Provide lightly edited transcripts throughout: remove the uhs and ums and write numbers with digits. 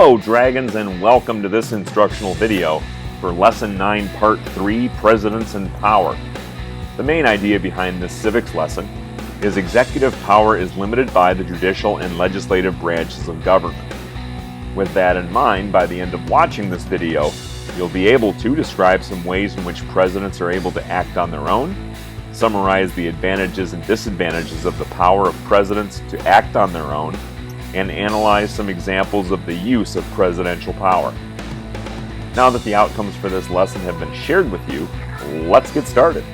Hello Dragons, and welcome to this instructional video for Lesson 9 Part 3, Presidents and Power. The main idea behind this civics lesson is executive power is limited by the judicial and legislative branches of government. With that in mind, by the end of watching this video, you'll be able to describe some ways in which presidents are able to act on their own, summarize the advantages and disadvantages of the power of presidents to act on their own, and analyze some examples of the use of presidential power. Now that the outcomes for this lesson have been shared with you, let's get started.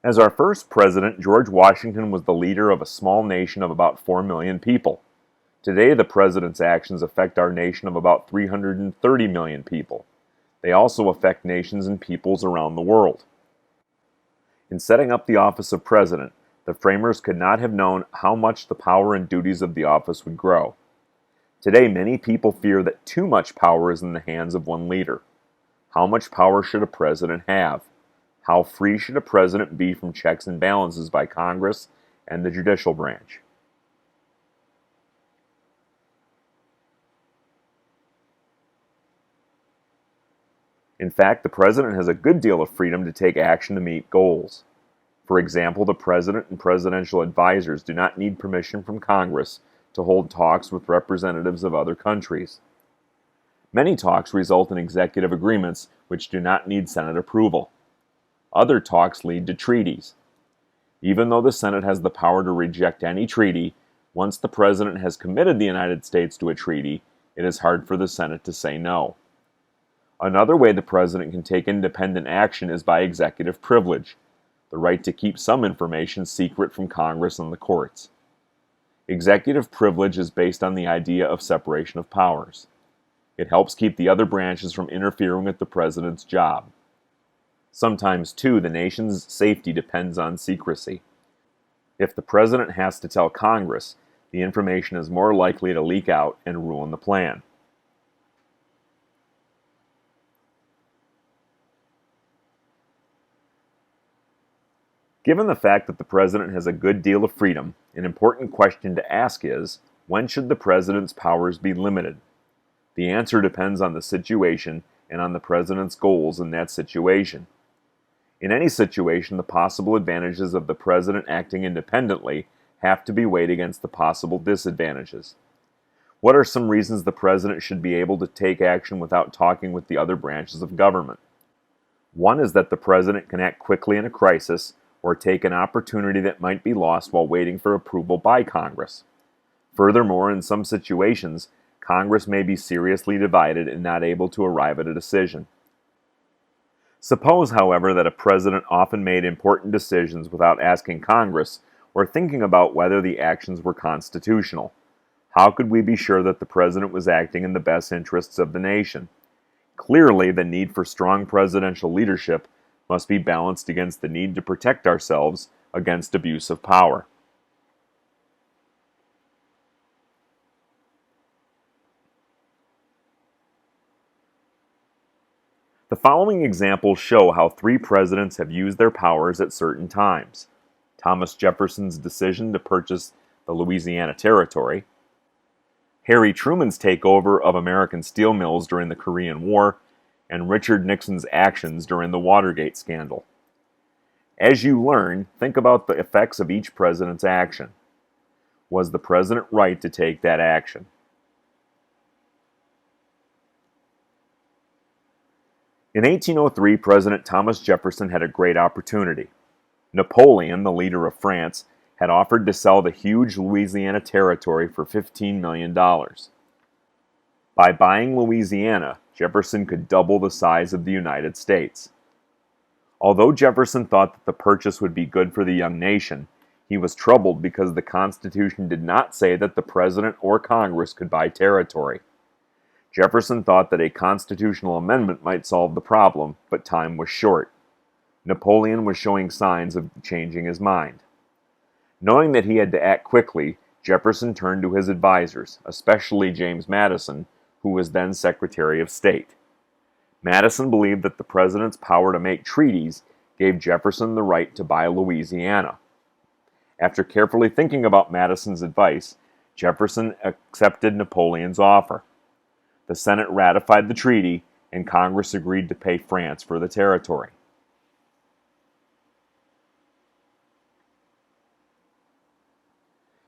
As our first president, George Washington was the leader of a small nation of about 4 million people. Today, the president's actions affect our nation of about 330 million people. They also affect nations and peoples around the world. In setting up the office of president, the framers could not have known how much the power and duties of the office would grow. Today, many people fear that too much power is in the hands of one leader. How much power should a president have? How free should a president be from checks and balances by Congress and the judicial branch? In fact, the president has a good deal of freedom to take action to meet goals. For example, the president and presidential advisors do not need permission from Congress to hold talks with representatives of other countries. Many talks result in executive agreements which do not need Senate approval. Other talks lead to treaties. Even though the Senate has the power to reject any treaty, once the president has committed the United States to a treaty, it is hard for the Senate to say no. Another way the president can take independent action is by executive privilege, the right to keep some information secret from Congress and the courts. Executive privilege is based on the idea of separation of powers. It helps keep the other branches from interfering with the president's job. Sometimes, too, the nation's safety depends on secrecy. If the president has to tell Congress, the information is more likely to leak out and ruin the plan. Given the fact that the president has a good deal of freedom, an important question to ask is, when should the president's powers be limited? The answer depends on the situation and on the president's goals in that situation. In any situation, the possible advantages of the president acting independently have to be weighed against the possible disadvantages. What are some reasons the president should be able to take action without talking with the other branches of government? One is that the president can act quickly in a crisis, or take an opportunity that might be lost while waiting for approval by Congress. Furthermore, in some situations, Congress may be seriously divided and not able to arrive at a decision. Suppose, however, that a president often made important decisions without asking Congress or thinking about whether the actions were constitutional. How could we be sure that the president was acting in the best interests of the nation? Clearly, the need for strong presidential leadership must be balanced against the need to protect ourselves against abuse of power. The following examples show how 3 presidents have used their powers at certain times. Thomas Jefferson's decision to purchase the Louisiana Territory, Harry Truman's takeover of American steel mills during the Korean War, and Richard Nixon's actions during the Watergate scandal. As you learn, think about the effects of each president's action. Was the president right to take that action? In 1803, President Thomas Jefferson had a great opportunity. Napoleon, the leader of France, had offered to sell the huge Louisiana Territory for $15 million. By buying Louisiana, Jefferson could double the size of the United States. Although Jefferson thought that the purchase would be good for the young nation, he was troubled because the Constitution did not say that the President or Congress could buy territory. Jefferson thought that a constitutional amendment might solve the problem, but time was short. Napoleon was showing signs of changing his mind. Knowing that he had to act quickly, Jefferson turned to his advisors, especially James Madison, who was then Secretary of State. Madison believed that the president's power to make treaties gave Jefferson the right to buy Louisiana. After carefully thinking about Madison's advice, Jefferson accepted Napoleon's offer. The Senate ratified the treaty, and Congress agreed to pay France for the territory.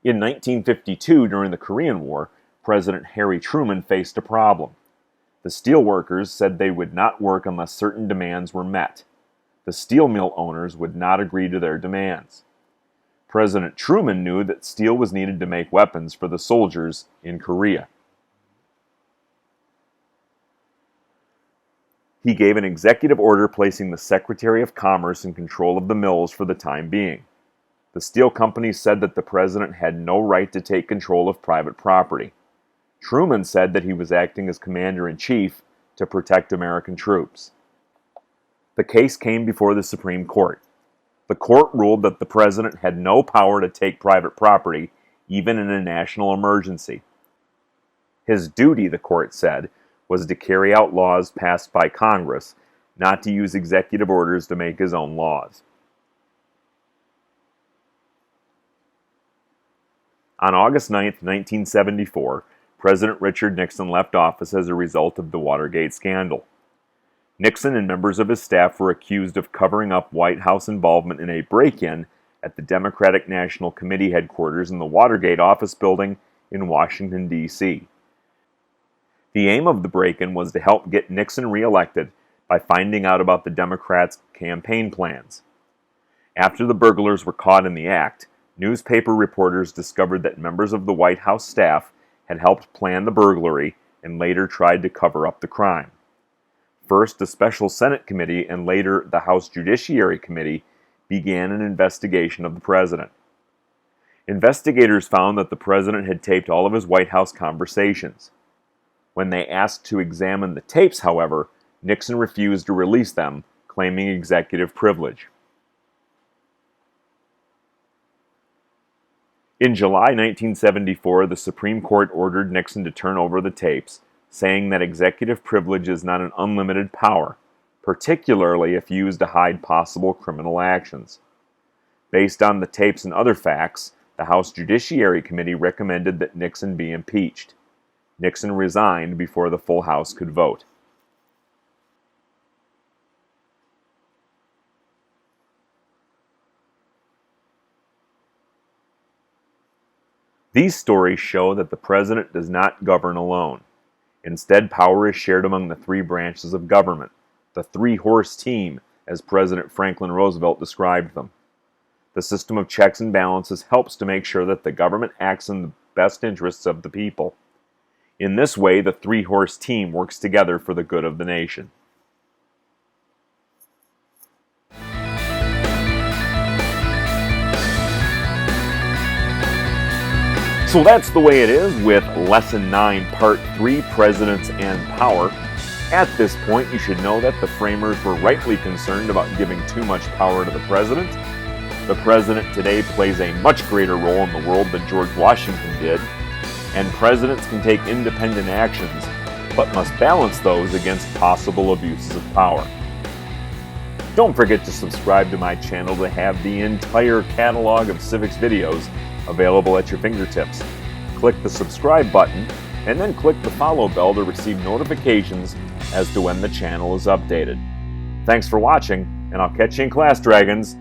In 1952, during the Korean War, President Harry Truman faced a problem. The steelworkers said they would not work unless certain demands were met. The steel mill owners would not agree to their demands. President Truman knew that steel was needed to make weapons for the soldiers in Korea. He gave an executive order placing the Secretary of Commerce in control of the mills for the time being. The steel companies said that the president had no right to take control of private property. Truman said that he was acting as commander-in-chief to protect American troops. The case came before the Supreme Court. The court ruled that the president had no power to take private property, even in a national emergency. His duty, the court said, was to carry out laws passed by Congress, not to use executive orders to make his own laws. On August 9, 1974, President Richard Nixon left office as a result of the Watergate scandal. Nixon and members of his staff were accused of covering up White House involvement in a break-in at the Democratic National Committee headquarters in the Watergate office building in Washington, D.C. The aim of the break-in was to help get Nixon reelected by finding out about the Democrats' campaign plans. After the burglars were caught in the act, newspaper reporters discovered that members of the White House staff had helped plan the burglary and later tried to cover up the crime. First, a special Senate committee and later the House Judiciary Committee began an investigation of the president. Investigators found that the president had taped all of his White House conversations. When they asked to examine the tapes, however, Nixon refused to release them, claiming executive privilege. In July 1974, the Supreme Court ordered Nixon to turn over the tapes, saying that executive privilege is not an unlimited power, particularly if used to hide possible criminal actions. Based on the tapes and other facts, the House Judiciary Committee recommended that Nixon be impeached. Nixon resigned before the full House could vote. These stories show that the president does not govern alone. Instead, power is shared among the three branches of government, the three-horse team, as President Franklin Roosevelt described them. The system of checks and balances helps to make sure that the government acts in the best interests of the people. In this way, the three-horse team works together for the good of the nation. So that's the way it is with Lesson 9, Part 3, Presidents and Power. At this point, you should know that the framers were rightly concerned about giving too much power to the president. The president today plays a much greater role in the world than George Washington did, and presidents can take independent actions, but must balance those against possible abuses of power. Don't forget to subscribe to my channel to have the entire catalog of civics videos available at your fingertips. Click the subscribe button and then click the follow bell to receive notifications as to when the channel is updated. Thanks for watching, and I'll catch you in class, Dragons.